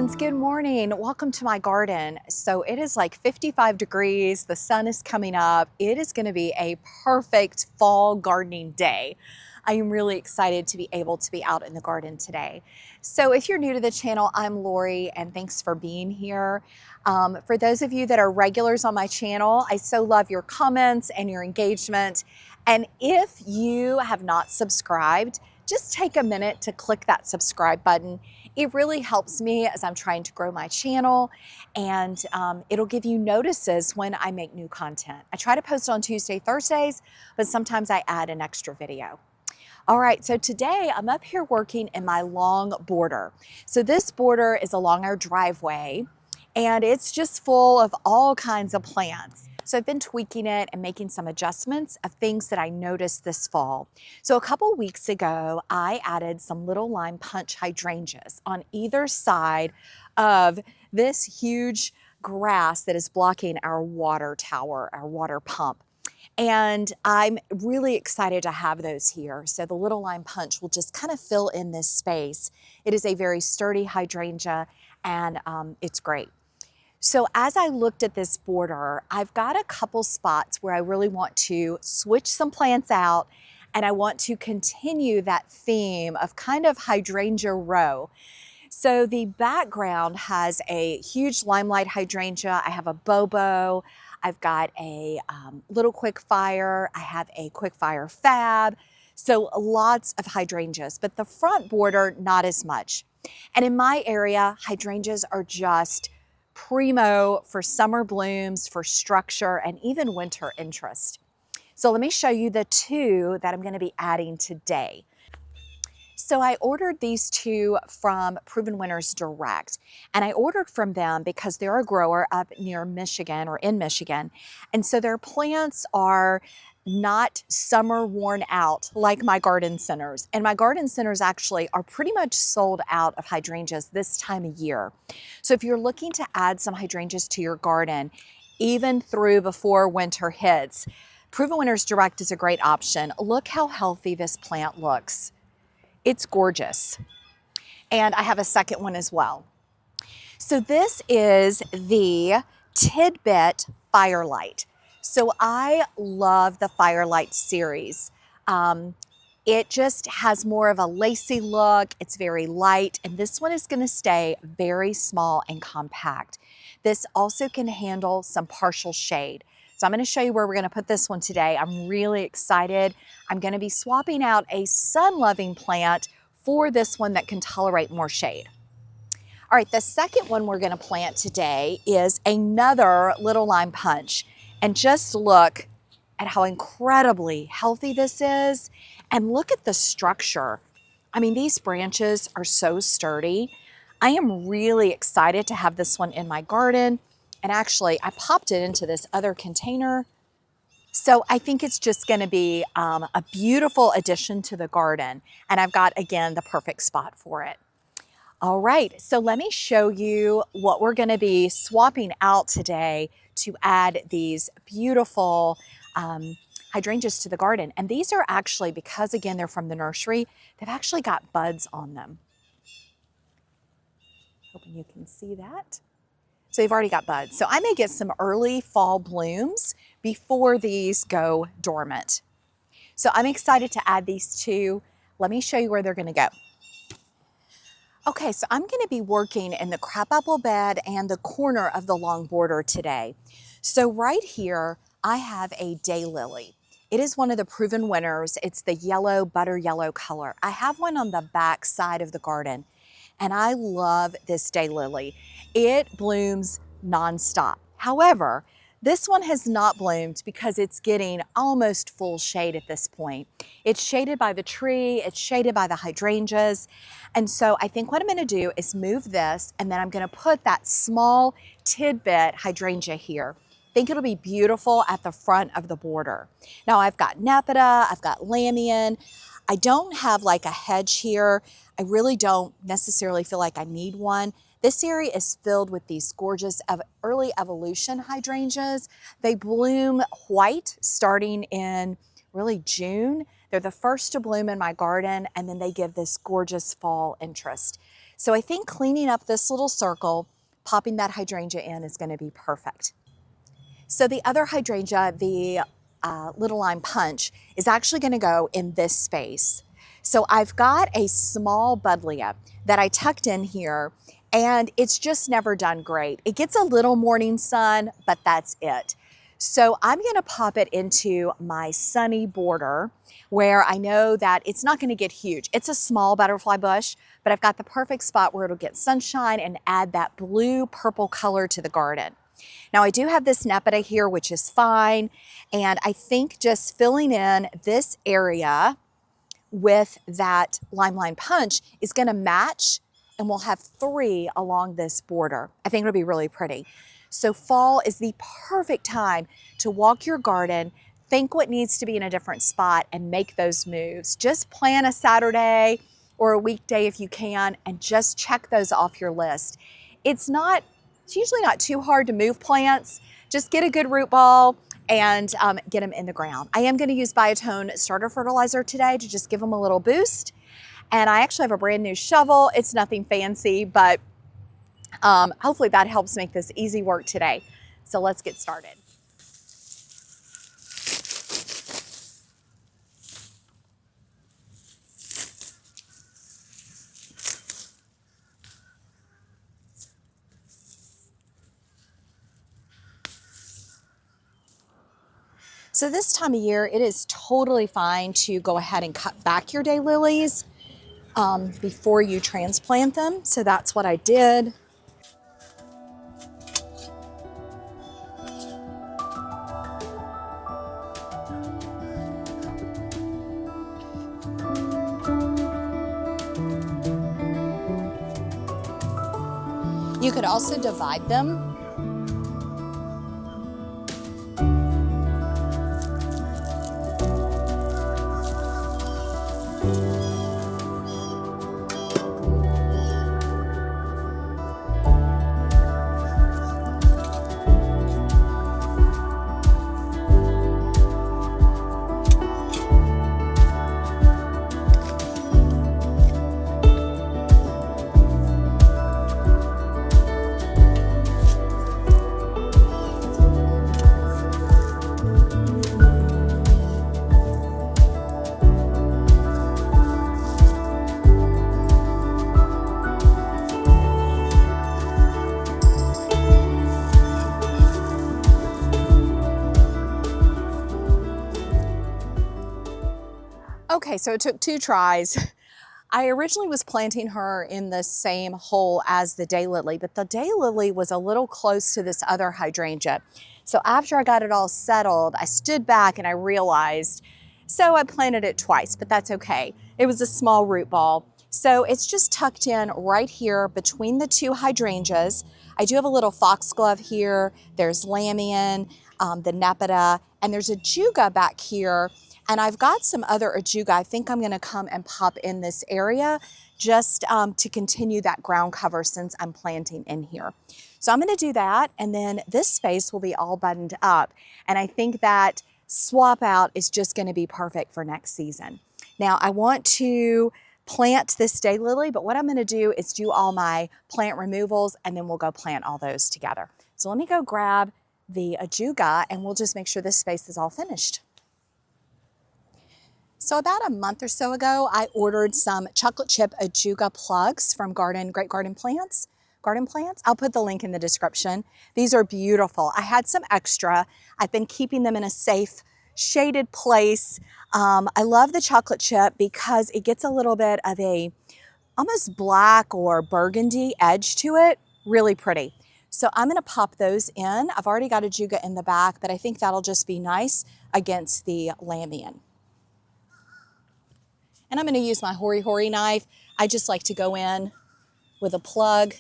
friends, good morning. Welcome to my garden. So it is like 55 degrees, the sun is coming up. It is going to be a perfect fall gardening day. I am really excited to be able to be out in the garden today. So if you're new to the channel, I'm Lori and thanks for being here. For those of you that are regulars on my channel, I so love your comments and your engagement. And if you have not subscribed, just take a minute to click that subscribe button. It really helps me as I'm trying to grow my channel, and it'll give you notices when I make new content. I try to post on Tuesday, Thursdays, but sometimes I add an extra video. All right, so today I'm up here working in my long border. So this border is along our driveway, and it's just full of all kinds of plants. So I've been tweaking it and making some adjustments of things that I noticed this fall. So a couple weeks ago, I added some little lime punch hydrangeas on either side of this huge grass that is blocking our water tower, our water pump. And I'm really excited to have those here. So the little lime punch will just kind of fill in this space. It is a very sturdy hydrangea and it's great. So as I looked at this border, I've got a couple spots where I really want to switch some plants out, and I want to continue that theme of kind of hydrangea row. So the background has a huge limelight hydrangea. I have a bobo. I've got a little quick fire. I have a quick fire fab. So lots of hydrangeas, but the front border, not as much. And in my area, hydrangeas are just primo for summer blooms, for structure, and even winter interest. So let me show you the two that I'm going to be adding today. So I ordered these two from Proven Winners Direct, and I ordered from them because they're a grower up near Michigan or in Michigan. And so their plants are not summer worn out like my garden centers. And my garden centers actually are pretty much sold out of hydrangeas this time of year. So if you're looking to add some hydrangeas to your garden, even through before winter hits, Proven Winners Direct is a great option. Look how healthy this plant looks. It's gorgeous. And I have a second one as well. So this is the Tidbit Firelight. So I love the Firelight series. It just has more of a lacy look. It's very light, and this one is going to stay very small and compact. This also can handle some partial shade. So I'm going to show you where we're going to put this one today. I'm really excited. I'm going to be swapping out a sun-loving plant for this one that can tolerate more shade. All right, the second one we're going to plant today is another little lime punch. And just look at how incredibly healthy this is. And look at the structure. I mean, these branches are so sturdy. I am really excited to have this one in my garden. And actually, I popped it into this other container. So I think it's just gonna be a beautiful addition to the garden. And I've got, again, the perfect spot for it. All right, so let me show you what we're gonna be swapping out today to add these beautiful hydrangeas to the garden. And these are actually, because again, they're from the nursery, they've actually got buds on them. Hoping you can see that. So they've already got buds. So I may get some early fall blooms before these go dormant. So I'm excited to add these two. Let me show you where they're gonna go. Okay, so I'm gonna be working in the crabapple bed and the corner of the long border today. So right here, I have a daylily. It is one of the Proven Winners. It's the yellow, butter yellow color. I have one on the back side of the garden, and I love this daylily. It blooms nonstop. However, this one has not bloomed because it's getting almost full shade at this point. It's shaded by the tree, it's shaded by the hydrangeas. And so I think what I'm gonna do is move this, and then I'm gonna put that small tidbit hydrangea here. I think it'll be beautiful at the front of the border. Now I've got Nepeta, I've got Lamian. I don't have like a hedge here. I really don't necessarily feel like I need one. This area is filled with these gorgeous early evolution hydrangeas. They bloom white starting in really June. They're the first to bloom in my garden, and then they give this gorgeous fall interest. So I think cleaning up this little circle, popping that hydrangea in is going to be perfect. So the other hydrangea, the little lime punch, is actually going to go in this space. So I've got a small buddleia that I tucked in here, and it's just never done great. It gets a little morning sun, but that's it. So I'm going to pop it into my sunny border where I know that it's not going to get huge. It's a small butterfly bush, but I've got the perfect spot where it'll get sunshine and add that blue purple color to the garden. Now I do have this nepeta here, which is fine. And I think just filling in this area with that lime punch is gonna match, and we'll have 3 along this border. I think it'll be really pretty. So fall is the perfect time to walk your garden, think what needs to be in a different spot, and make those moves. Just plan a Saturday or a weekday if you can, and just check those off your list. It's usually not too hard to move plants. Just get a good root ball and get them in the ground. I am going to use Biotone starter fertilizer today to just give them a little boost. And I actually have a brand new shovel. It's nothing fancy, but hopefully that helps make this easy work today. So let's get started. So this time of year, it is totally fine to go ahead and cut back your daylilies before you transplant them. So that's what I did. You could also divide them. Okay, so it took 2 tries. I originally was planting her in the same hole as the daylily, but the daylily was a little close to this other hydrangea. So after I got it all settled, I stood back and I realized, so I planted it twice, but that's okay. It was a small root ball. So it's just tucked in right here between the 2 hydrangeas. I do have a little foxglove here. There's lamian, the nepeta, and there's a juga back here. And I've got some other ajuga. I think I'm going to come and pop in this area just to continue that ground cover since I'm planting in here. So I'm going to do that, and then this space will be all buttoned up. And I think that swap out is just going to be perfect for next season. Now I want to plant this daylily, but what I'm going to do is do all my plant removals, and then we'll go plant all those together. So let me go grab the ajuga, and we'll just make sure this space is all finished. So about a month or so ago, I ordered some chocolate chip ajuga plugs from Great Garden Plants. I'll put the link in the description. These are beautiful. I had some extra. I've been keeping them in a safe, shaded place. I love the chocolate chip because it gets a little bit of a almost black or burgundy edge to it. Really pretty. So I'm going to pop those in. I've already got ajuga in the back, but I think that'll just be nice against the lamian. And I'm going to use my hori knife. I just like to go in with a plug,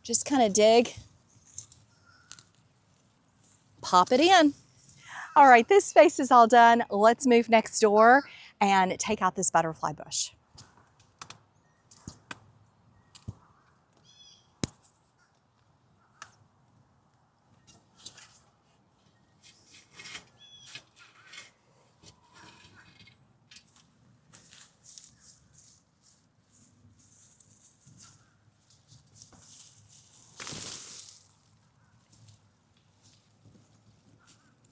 just kind of dig, pop it in. All right, this space is all done. Let's move next door and take out this butterfly bush.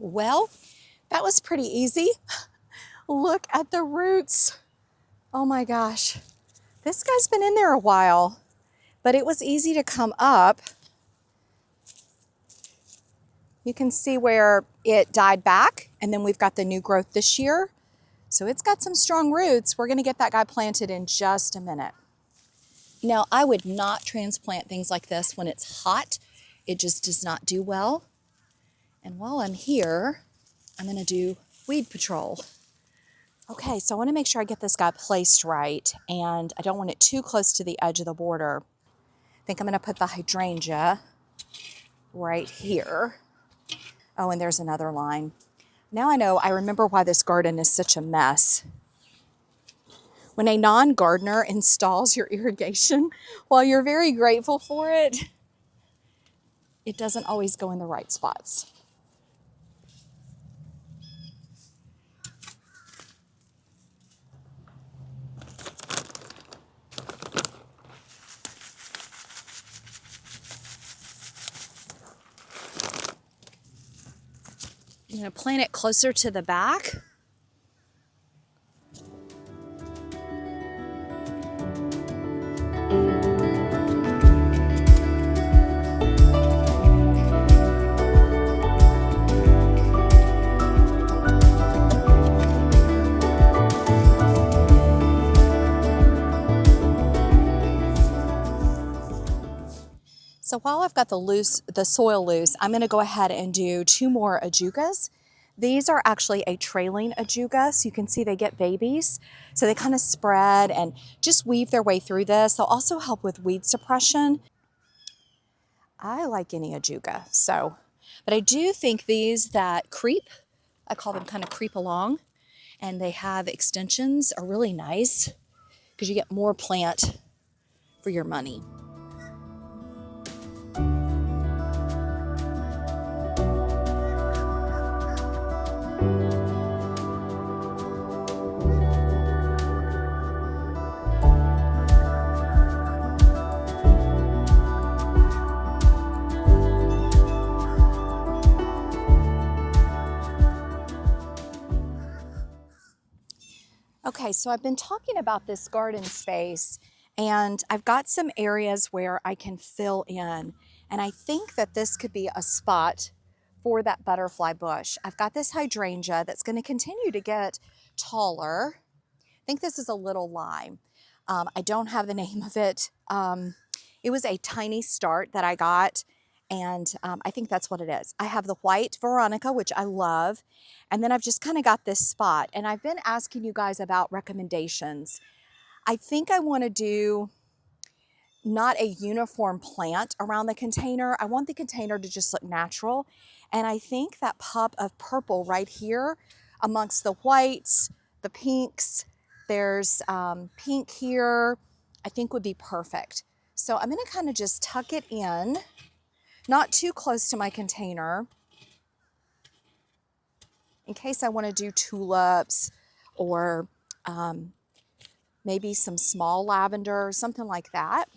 Well, that was pretty easy. Look at the roots. Oh my gosh. This guy's been in there a while, but it was easy to come up. You can see where it died back, and then we've got the new growth this year. So it's got some strong roots. We're gonna get that guy planted in just a minute. Now, I would not transplant things like this when it's hot. It just does not do well. And while I'm here, I'm gonna do weed patrol. Okay, so I wanna make sure I get this guy placed right, and I don't want it too close to the edge of the border. I think I'm gonna put the hydrangea right here. Oh, and there's another line. Now I remember why this garden is such a mess. When a non-gardener installs your irrigation, while you're very grateful for it, it doesn't always go in the right spots. I'm going to plant it closer to the back. So while I've got the soil loose, I'm gonna go ahead and do 2 more ajugas. These are actually a trailing ajuga, so you can see they get babies. So they kind of spread and just weave their way through this. They'll also help with weed suppression. I like any ajuga, but I do think these that creep, I call them kind of creep along, and they have extensions are really nice because you get more plant for your money. Okay, so I've been talking about this garden space, and I've got some areas where I can fill in, and I think that this could be a spot for that butterfly bush. I've got this hydrangea that's going to continue to get taller. I think this is a little lime. I don't have the name of it. It was a tiny start that I got, and I think that's what it is. I have the white Veronica, which I love, and then I've just kind of got this spot, and I've been asking you guys about recommendations. I think I want to do not a uniform plant around the container. I want the container to just look natural, and I think that pop of purple right here amongst the whites, the pinks, there's pink here, I think would be perfect. So I'm going to kind of just tuck it in, not too close to my container, in case I want to do tulips or maybe some small lavender, something like that.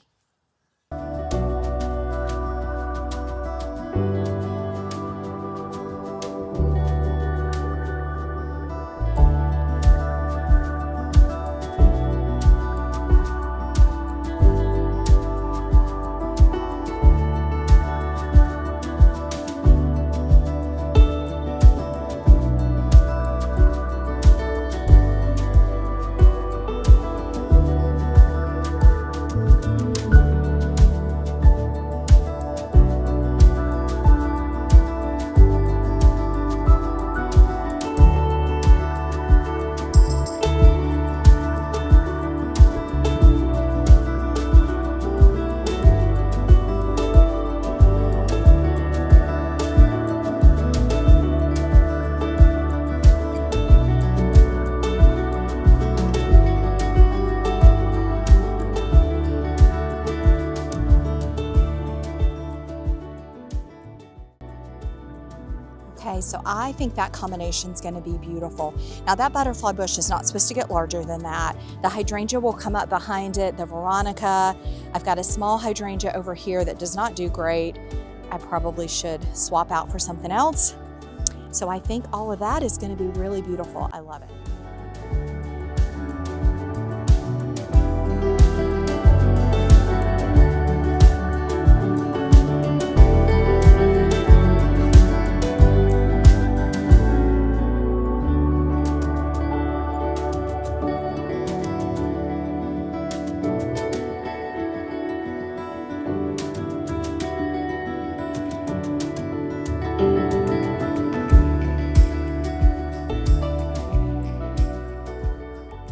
Okay, so I think that combination is going to be beautiful. Now that butterfly bush is not supposed to get larger than that. The hydrangea will come up behind it, the Veronica. I've got a small hydrangea over here that does not do great. I probably should swap out for something else. So I think all of that is going to be really beautiful. I love it.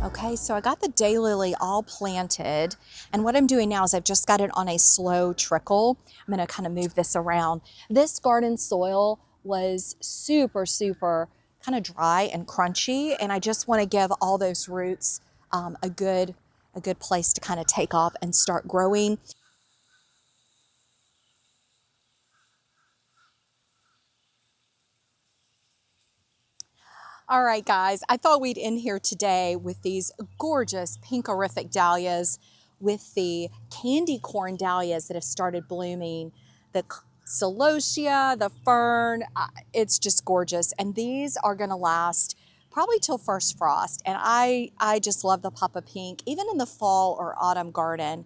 Okay, so I got the daylily all planted, and what I'm doing now is I've just got it on a slow trickle. I'm gonna kind of move this around. This garden soil was super kind of dry and crunchy, and I just want to give all those roots a good place to kind of take off and start growing. All right, guys, I thought we'd end here today with these gorgeous pinkerific dahlias with the candy corn dahlias that have started blooming, the celosia, the fern. It's just gorgeous. And these are going to last probably till first frost. And I just love the pop of pink, even in the fall or autumn garden.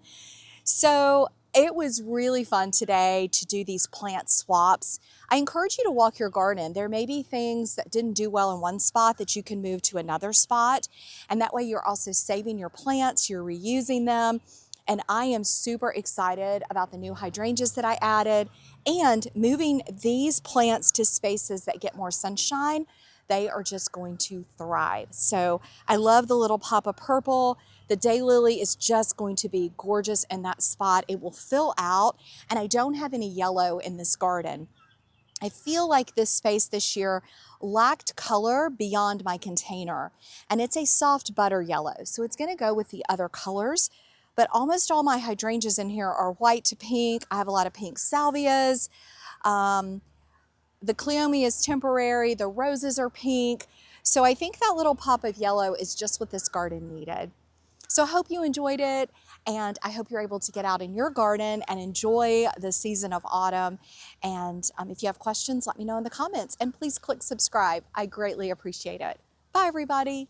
So it was really fun today to do these plant swaps. I encourage you to walk your garden. There may be things that didn't do well in one spot that you can move to another spot. And that way you're also saving your plants, you're reusing them. And I am super excited about the new hydrangeas that I added and moving these plants to spaces that get more sunshine. They are just going to thrive. So I love the little pop of purple. The daylily is just going to be gorgeous in that spot. It will fill out, and I don't have any yellow in this garden. I feel like this space this year lacked color beyond my container, and it's a soft butter yellow, so it's going to go with the other colors. But almost all my hydrangeas in here are white to pink. I have a lot of pink salvias. The cleome is temporary. The roses are pink. So I think that little pop of yellow is just what this garden needed. So I hope you enjoyed it, and I hope you're able to get out in your garden and enjoy the season of autumn. And if you have questions, let me know in the comments, and please click subscribe. I greatly appreciate it. Bye, everybody.